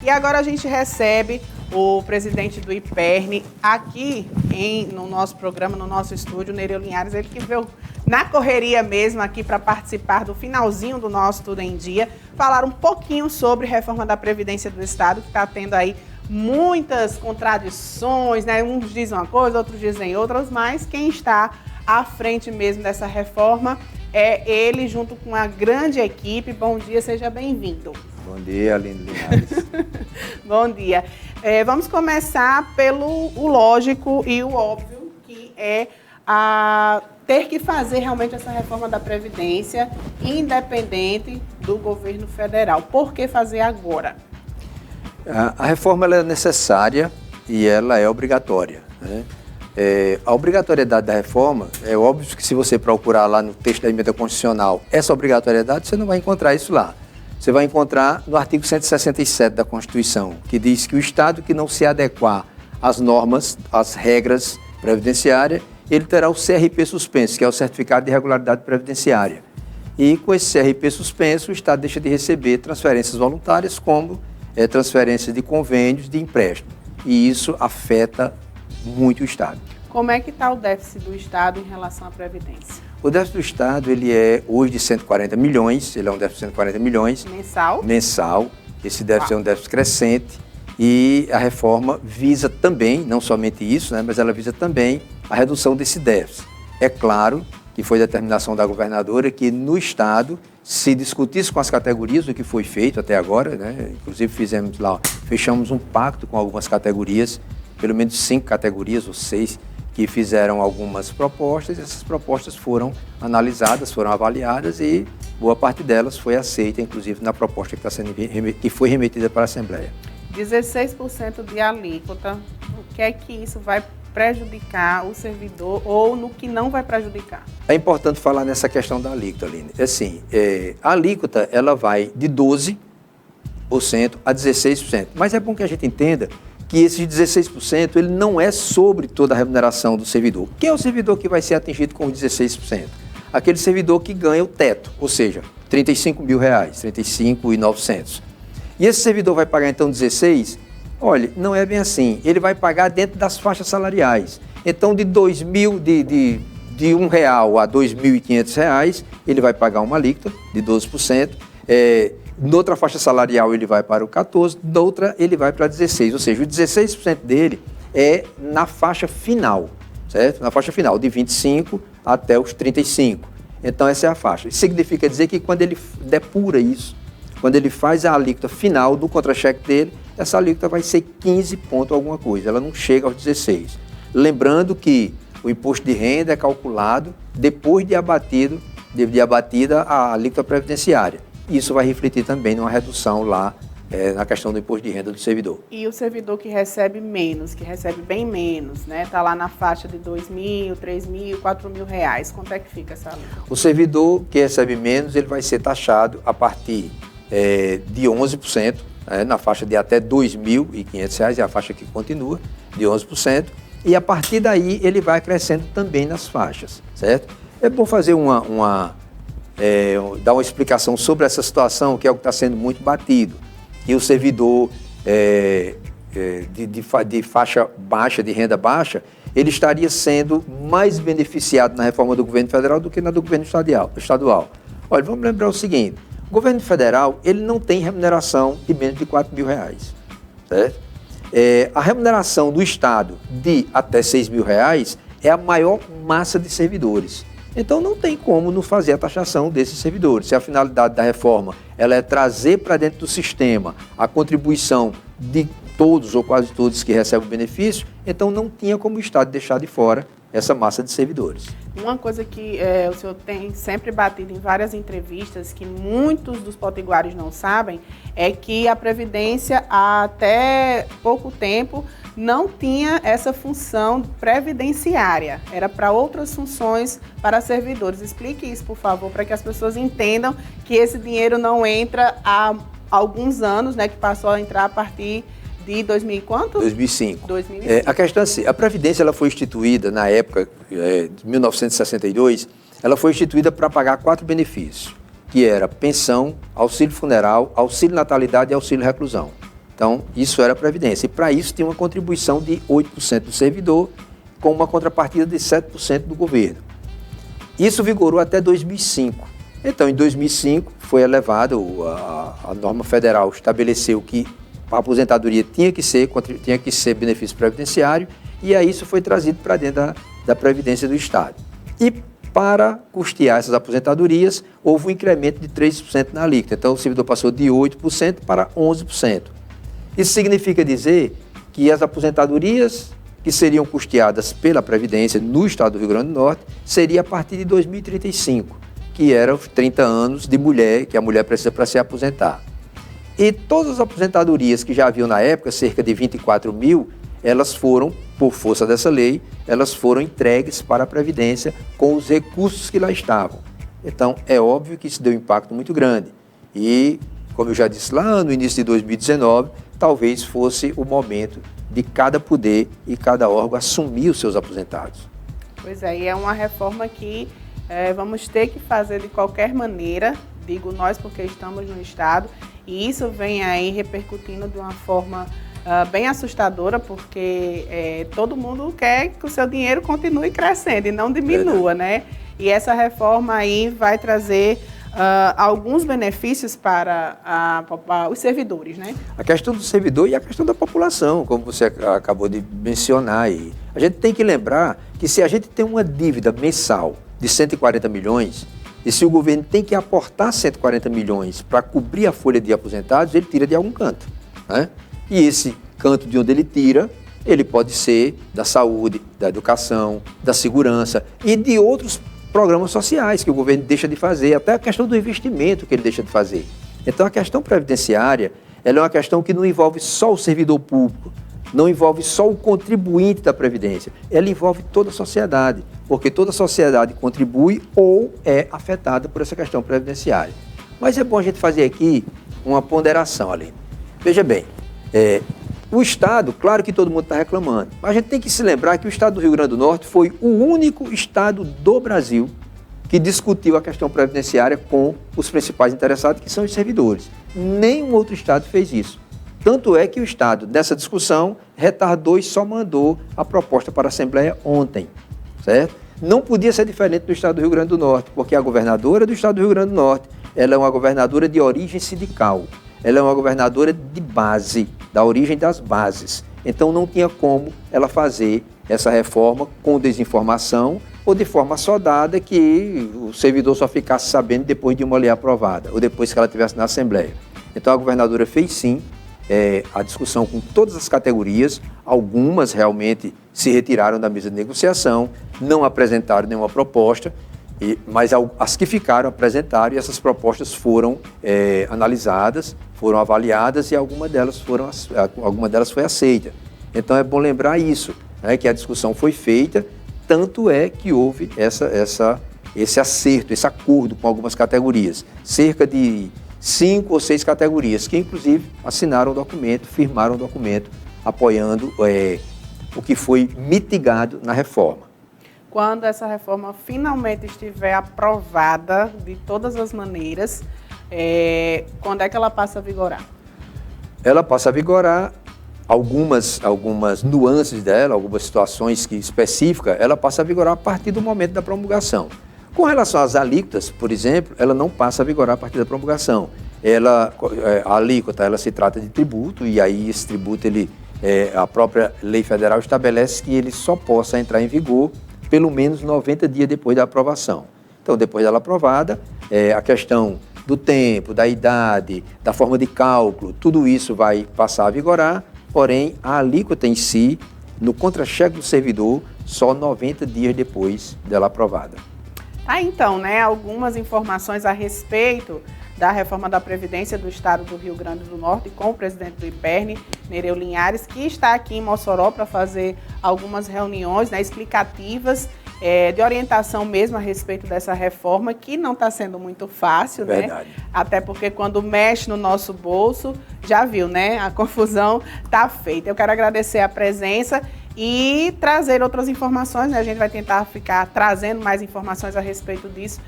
E agora a gente recebe o presidente do IPERN aqui no nosso programa, no nosso estúdio, Nereu Linhares, ele que veio na correria mesmo aqui para participar do finalzinho do nosso Tudo em Dia, falar um pouquinho sobre reforma da Previdência do Estado, que está tendo aí muitas contradições, né? Uns dizem uma coisa, outros dizem outras, mas quem está à frente mesmo dessa reforma é ele, junto com uma grande equipe. Bom dia, seja bem-vindo. Bom dia, Aline Linhares. Bom dia. Vamos começar pelo lógico e o óbvio, que é ter que fazer realmente essa reforma da Previdência independente do governo federal. Por que fazer agora? A reforma ela é necessária e ela é obrigatória, né? A obrigatoriedade da reforma, é óbvio que se você procurar lá no texto da emenda constitucional essa obrigatoriedade, você não vai encontrar isso lá. Você vai encontrar no artigo 167 da Constituição, que diz que o Estado que não se adequar às normas, às regras previdenciárias, ele terá o CRP suspenso, que é o Certificado de Regularidade Previdenciária. E com esse CRP suspenso, o Estado deixa de receber transferências voluntárias, como transferências de convênios, de empréstimo. E isso afeta muito o Estado. Como é que está o déficit do Estado em relação à Previdência? O déficit do Estado, ele é hoje de 140 milhões, ele é um déficit de 140 milhões. Mensal? Mensal. Esse déficit é um déficit crescente e a reforma visa também, não somente isso, né, mas ela visa também a redução desse déficit. É claro que foi determinação da governadora que no Estado se discutisse com as categorias o que foi feito até agora, né, inclusive fechamos um pacto com algumas categorias, pelo menos 5 categorias ou 6, que fizeram algumas propostas, e essas propostas foram analisadas, foram avaliadas e boa parte delas foi aceita, inclusive na proposta que foi remetida para a Assembleia. 16% de alíquota, o que é que isso vai prejudicar o servidor ou no que não vai prejudicar? É importante falar nessa questão da alíquota, Aline. Assim, a alíquota ela vai de 12% a 16%, mas é bom que a gente entenda que esse 16% ele não é sobre toda a remuneração do servidor. Quem é o servidor que vai ser atingido com 16%? Aquele servidor que ganha o teto, ou seja, R$35 mil, 35.900. E esse servidor vai pagar então 16%? Olha, não é bem assim. Ele vai pagar dentro das faixas salariais. Então, de R$ 1 a R$ 2.500, ele vai pagar uma alíquota de 12%. Noutra faixa salarial ele vai para o 14%, noutra ele vai para 16%, ou seja, o 16% dele é na faixa final, certo? Na faixa final, de 25 até os 35. Então essa é a faixa. Isso significa dizer que quando ele depura isso, quando ele faz a alíquota final do contra-cheque dele, essa alíquota vai ser 15 ponto alguma coisa, ela não chega aos 16. Lembrando que o imposto de renda é calculado depois de abatida a alíquota previdenciária. Isso vai refletir também numa redução lá na questão do imposto de renda do servidor. E o servidor que recebe menos, que recebe bem menos, né? Está lá na faixa de R$2.000, R$3.000, R$4.000. Quanto é que fica essa alíquota? O servidor que recebe menos, ele vai ser taxado a partir de 11%, na faixa de até R$2.500, é a faixa que continua, de 11%. E a partir daí ele vai crescendo também nas faixas, certo? É bom fazer dar uma explicação sobre essa situação, que é o que está sendo muito batido, que o servidor de faixa baixa, de renda baixa, ele estaria sendo mais beneficiado na reforma do governo federal do que na do governo estadual. Olha, vamos lembrar o seguinte, o governo federal ele não tem remuneração de menos de R$4.000, certo? A remuneração do Estado de até R$6.000 é a maior massa de servidores. Então não tem como não fazer a taxação desses servidores. Se a finalidade da reforma ela é trazer para dentro do sistema a contribuição de todos ou quase todos que recebem o benefício, então não tinha como o Estado deixar de fora essa massa de servidores. Uma coisa que o senhor tem sempre batido em várias entrevistas, que muitos dos potiguares não sabem, é que a Previdência, até pouco tempo, não tinha essa função previdenciária. Era para outras funções para servidores. Explique isso, por favor, para que as pessoas entendam que esse dinheiro não entra há alguns anos, né, que passou a entrar a partir de 2000 e quanto? 2005. 2005. A questão é assim, a Previdência ela foi instituída na época de 1962, ela foi instituída para pagar 4 benefícios, que era pensão, auxílio funeral, auxílio natalidade e auxílio reclusão. Então, isso era a Previdência. E para isso tinha uma contribuição de 8% do servidor, com uma contrapartida de 7% do governo. Isso vigorou até 2005. Então, em 2005, foi elevado, a norma federal estabeleceu que a aposentadoria tinha que ser benefício previdenciário, e aí isso foi trazido para dentro da Previdência do Estado. E para custear essas aposentadorias, houve um incremento de 3% na alíquota. Então, o servidor passou de 8% para 11%. Isso significa dizer que as aposentadorias que seriam custeadas pela Previdência no Estado do Rio Grande do Norte seria a partir de 2035, que eram os 30 anos de mulher, que a mulher precisa para se aposentar. E todas as aposentadorias que já haviam na época, cerca de 24 mil, elas foram, por força dessa lei, elas foram entregues para a Previdência com os recursos que lá estavam. Então, é óbvio que isso deu um impacto muito grande. E, como eu já disse lá no início de 2019, talvez fosse o momento de cada poder e cada órgão assumir os seus aposentados. Pois é, e é uma reforma que vamos ter que fazer de qualquer maneira, digo nós porque estamos no Estado, e isso vem aí repercutindo de uma forma bem assustadora, porque todo mundo quer que o seu dinheiro continue crescendo e não diminua, né? E essa reforma aí vai trazer alguns benefícios para os servidores, né? A questão do servidor e a questão da população, como você acabou de mencionar aí. A gente tem que lembrar que se a gente tem uma dívida mensal de 140 milhões, e se o governo tem que aportar 140 milhões para cobrir a folha de aposentados, ele tira de algum canto, né? E esse canto de onde ele tira, ele pode ser da saúde, da educação, da segurança e de outros programas sociais que o governo deixa de fazer, até a questão do investimento que ele deixa de fazer. Então, a questão previdenciária, ela é uma questão que não envolve só o servidor público, não envolve só o contribuinte da Previdência, ela envolve toda a sociedade, porque toda a sociedade contribui ou é afetada por essa questão previdenciária. Mas é bom a gente fazer aqui uma ponderação, Aline. Veja bem, o Estado, claro que todo mundo está reclamando, mas a gente tem que se lembrar que o Estado do Rio Grande do Norte foi o único Estado do Brasil que discutiu a questão previdenciária com os principais interessados, que são os servidores. Nenhum outro Estado fez isso. Tanto é que o Estado, nessa discussão, retardou e só mandou a proposta para a Assembleia ontem, certo? Não podia ser diferente do Estado do Rio Grande do Norte, porque a governadora do Estado do Rio Grande do Norte, ela é uma governadora de origem sindical, ela é uma governadora de base, da origem das bases. Então não tinha como ela fazer essa reforma com desinformação ou de forma sodada que o servidor só ficasse sabendo depois de uma lei aprovada ou depois que ela estivesse na Assembleia. Então a governadora fez sim a discussão com todas as categorias, algumas realmente se retiraram da mesa de negociação, não apresentaram nenhuma proposta, mas as que ficaram apresentaram e essas propostas foram analisadas, foram avaliadas e alguma delas foi aceita. Então é bom lembrar isso, né, que a discussão foi feita, tanto é que houve esse acerto, esse acordo com algumas categorias, cerca de 5 ou 6 categorias, que inclusive assinaram o documento, firmaram o documento, apoiando o que foi mitigado na reforma. Quando essa reforma finalmente estiver aprovada de todas as maneiras, quando é que ela passa a vigorar? Ela passa a vigorar, algumas nuances dela, algumas situações específicas, ela passa a vigorar a partir do momento da promulgação. Com relação às alíquotas, por exemplo, ela não passa a vigorar a partir da promulgação. A alíquota, ela se trata de tributo, e aí esse tributo, a própria lei federal estabelece que ele só possa entrar em vigor pelo menos 90 dias depois da aprovação. Então, depois dela aprovada, a questão do tempo, da idade, da forma de cálculo, tudo isso vai passar a vigorar, porém, a alíquota em si, no contra-cheque do servidor, só 90 dias depois dela aprovada. Então, né, algumas informações a respeito da reforma da Previdência do Estado do Rio Grande do Norte com o presidente do IPERN, Nereu Linhares, que está aqui em Mossoró para fazer algumas reuniões, né, explicativas, de orientação mesmo a respeito dessa reforma, que não está sendo muito fácil, Verdade. Né? Até porque quando mexe no nosso bolso, já viu, né? A confusão está feita. Eu quero agradecer a presença e trazer outras informações, né? A gente vai tentar ficar trazendo mais informações a respeito disso